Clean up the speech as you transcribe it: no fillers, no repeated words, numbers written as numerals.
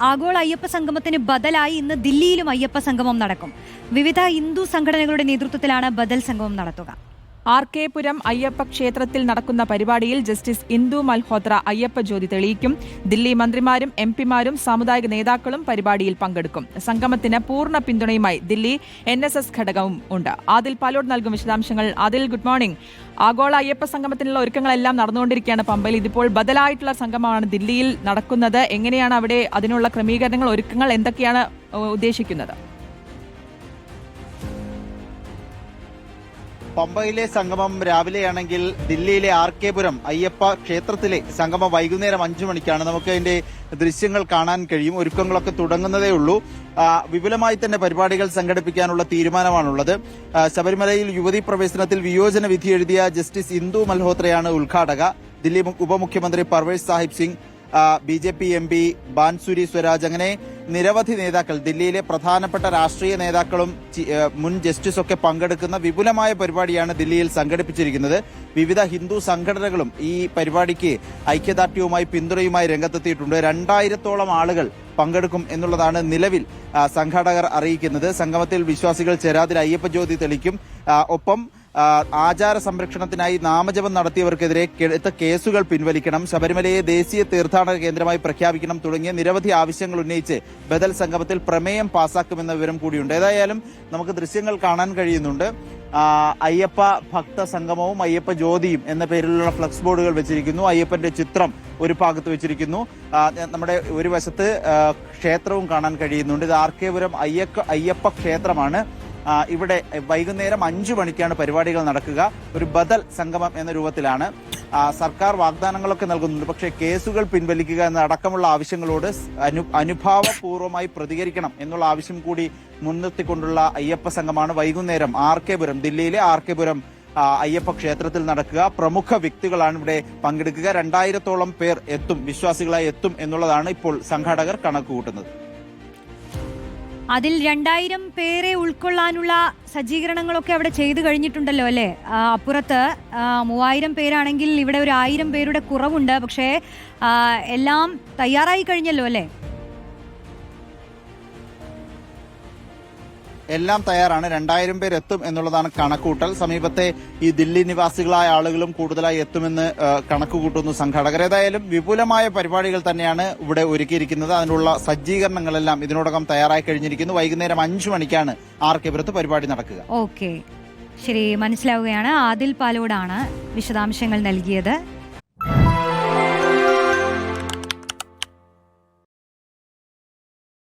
ആഗോള അയ്യപ്പ സംഗമത്തിന് ബദലായി ഇന്ന് ദില്ലിയിലും അയ്യപ്പ സംഗമം നടക്കും. വിവിധ ഹിന്ദു സംഘടനകളുടെ നേതൃത്വത്തിലാണ് ബദൽ സംഗമം നടത്തുക. ആർ.കെ. പുരം അയ്യപ്പ ക്ഷേത്രത്തിൽ നടക്കുന്ന പരിപാടിയിൽ ജസ്റ്റിസ് ഇന്ദു മൽഹോത്ര അയ്യപ്പ ജ്യോതി തെളിയിക്കും. ദില്ലി മന്ത്രിമാരും എംപിമാരും സാമുദായിക നേതാക്കളും പരിപാടിയിൽ പങ്കെടുക്കും. സംഗമത്തിന് പൂർണ്ണ പിന്തുണയുമായി ദില്ലി NSS ഘടകവും ഉണ്ട്. ആദിൽ പാലോട് നൽകും വിശദാംശങ്ങൾ. Adil, good morning. ആഗോള അയ്യപ്പ സംഗമത്തിനുള്ള ഒരുക്കങ്ങളെല്ലാം നടന്നുകൊണ്ടിരിക്കുകയാണ് പമ്പയിൽ. ഇതിപ്പോൾ ബദലായിട്ടുള്ള സംഗമമാണ് ദില്ലിയിൽ നടക്കുന്നത്. എങ്ങനെയാണ് അവിടെ അതിനുള്ള ക്രമീകരണങ്ങൾ, ഒരുക്കങ്ങൾ എന്തൊക്കെയാണ് ഉദ്ദേശിക്കുന്നത്? പമ്പയിലെ സംഗമം രാവിലെയാണെങ്കിൽ ദില്ലിയിലെ ആർ.കെ. പുരം അയ്യപ്പ ക്ഷേത്രത്തിലെ സംഗമം വൈകുന്നേരം 5 മണിക്കാണ്. നമുക്ക് അതിന്റെ ദൃശ്യങ്ങൾ കാണാൻ കഴിയും. ഒരുക്കങ്ങളൊക്കെ തുടങ്ങുന്നതേ ഉള്ളൂ. വിപുലമായി തന്നെ പരിപാടികൾ സംഘടിപ്പിക്കാനുള്ള തീരുമാനമാണുള്ളത്. ശബരിമലയിൽ യുവതീ പ്രവേശനത്തിൽ വിയോജന വിധി എഴുതിയ ജസ്റ്റിസ് ഇന്ദു മൽഹോത്രയാണ് ഉദ്ഘാടക. ദില്ലി ഉപമുഖ്യമന്ത്രി പർവേഷ് സാഹിബ് സിംഗ്, BJP MP ബാൻസുരി സ്വരാജ്, അങ്ങനെ നിരവധി നേതാക്കൾ, ദില്ലിയിലെ പ്രധാനപ്പെട്ട രാഷ്ട്രീയ നേതാക്കളും മുൻ ജസ്റ്റിസൊക്കെ പങ്കെടുക്കുന്ന വിപുലമായ പരിപാടിയാണ് ദില്ലിയിൽ സംഘടിപ്പിച്ചിരിക്കുന്നത്. വിവിധ ഹിന്ദു സംഘടനകളും ഈ പരിപാടിക്ക് ഐക്യദാർഢ്യവുമായി പിന്തുണയുമായി രംഗത്തെത്തിയിട്ടുണ്ട്. 2000-ഓളം ആളുകൾ പങ്കെടുക്കും എന്നുള്ളതാണ് നിലവിൽ സംഘാടകർ അറിയിക്കുന്നത്. സംഗമത്തിൽ വിശ്വാസികൾ ചേരാതിൽ അയ്യപ്പ ജ്യോതി തെളിക്കും. ഒപ്പം ആചാര സംരക്ഷണത്തിനായി നാമജപം നടത്തിയവർക്കെതിരെ എടുത്ത കേസുകൾ പിൻവലിക്കണം, ശബരിമലയെ ദേശീയ തീർത്ഥാടന കേന്ദ്രമായി പ്രഖ്യാപിക്കണം തുടങ്ങിയ നിരവധി ആവശ്യങ്ങൾ ഉന്നയിച്ച് ബദൽ സംഗമത്തിൽ പ്രമേയം പാസാക്കുമെന്ന വിവരം കൂടിയുണ്ട്. ഏതായാലും നമുക്ക് ദൃശ്യങ്ങൾ കാണാൻ കഴിയുന്നുണ്ട്. അയ്യപ്പ ഭക്ത സംഗമവും അയ്യപ്പ ജ്യോതിയും എന്ന പേരിലുള്ള ഫ്ലക്സ് ബോർഡുകൾ വെച്ചിരിക്കുന്നു. അയ്യപ്പന്റെ ചിത്രം ഒരു ഭാഗത്ത് വെച്ചിരിക്കുന്നു. നമ്മുടെ ഒരു വശത്ത് ക്ഷേത്രവും കാണാൻ കഴിയുന്നുണ്ട്. ഇത് ആർ.കെ. പുരം അയ്യപ്പ ക്ഷേത്രമാണ്. ഇവിടെ വൈകുന്നേരം 5 മണിക്കാണ് പരിപാടികൾ നടക്കുക. ഒരു ബദൽ സംഗമം എന്ന രൂപത്തിലാണ്. സർക്കാർ വാഗ്ദാനങ്ങളൊക്കെ നൽകുന്നുണ്ട്. പക്ഷേ കേസുകൾ പിൻവലിക്കുക എന്ന അടക്കമുള്ള ആവശ്യങ്ങളോട് അനുഭാവപൂർവ്വമായി പ്രതികരിക്കണം എന്നുള്ള ആവശ്യം കൂടി മുൻനിർത്തിക്കൊണ്ടുള്ള അയ്യപ്പ സംഗമാണ് വൈകുന്നേരം ആർ.കെ. പുരം, ദില്ലിയിലെ ആർ.കെ. പുരം അയ്യപ്പ ക്ഷേത്രത്തിൽ നടക്കുക. പ്രമുഖ വ്യക്തികളാണ് ഇവിടെ പങ്കെടുക്കുക. 2000-ഓളം പേർ വിശ്വാസികളായി എത്തും എന്നുള്ളതാണ് ഇപ്പോൾ സംഘാടകർ കണക്കുകൂട്ടുന്നത്. അതിൽ 2000 പേരെ ഉൾക്കൊള്ളാനുള്ള സജ്ജീകരണങ്ങളൊക്കെ അവിടെ ചെയ്തു കഴിഞ്ഞിട്ടുണ്ടല്ലോ അല്ലേ? അപ്പുറത്ത് 3000 പേരാണെങ്കിൽ ഇവിടെ ഒരു 1000 പേരുടെ കുറവുണ്ട്. പക്ഷേ എല്ലാം തയ്യാറായി കഴിഞ്ഞല്ലോ അല്ലേ? എല്ലാം തയ്യാറാണ്. 2000 പേർ എത്തും എന്നുള്ളതാണ് കണക്കൂട്ടൽ. സമീപത്തെ ഈ ദില്ലി നിവാസികളായ ആളുകളും കൂടുതലായി എത്തുമെന്ന് കണക്കുകൂട്ടുന്നു സംഘാടകർ. ഏതായാലും വിപുലമായ പരിപാടികൾ തന്നെയാണ് ഇവിടെ ഒരുക്കിയിരിക്കുന്നത്. അതിനുള്ള സജ്ജീകരണങ്ങളെല്ലാം ഇതിനോടകം തയ്യാറായി കഴിഞ്ഞിരിക്കുന്നു. വൈകുന്നേരം 5 മണിക്കാണ് ആർ.കെ. പുരത്ത് പരിപാടി നടക്കുക. ഓക്കെ, ശരി, മനസ്സിലാവുകയാണ്. ആദിൽ പാലോടാണ് വിശദാംശങ്ങൾ നൽകിയത്.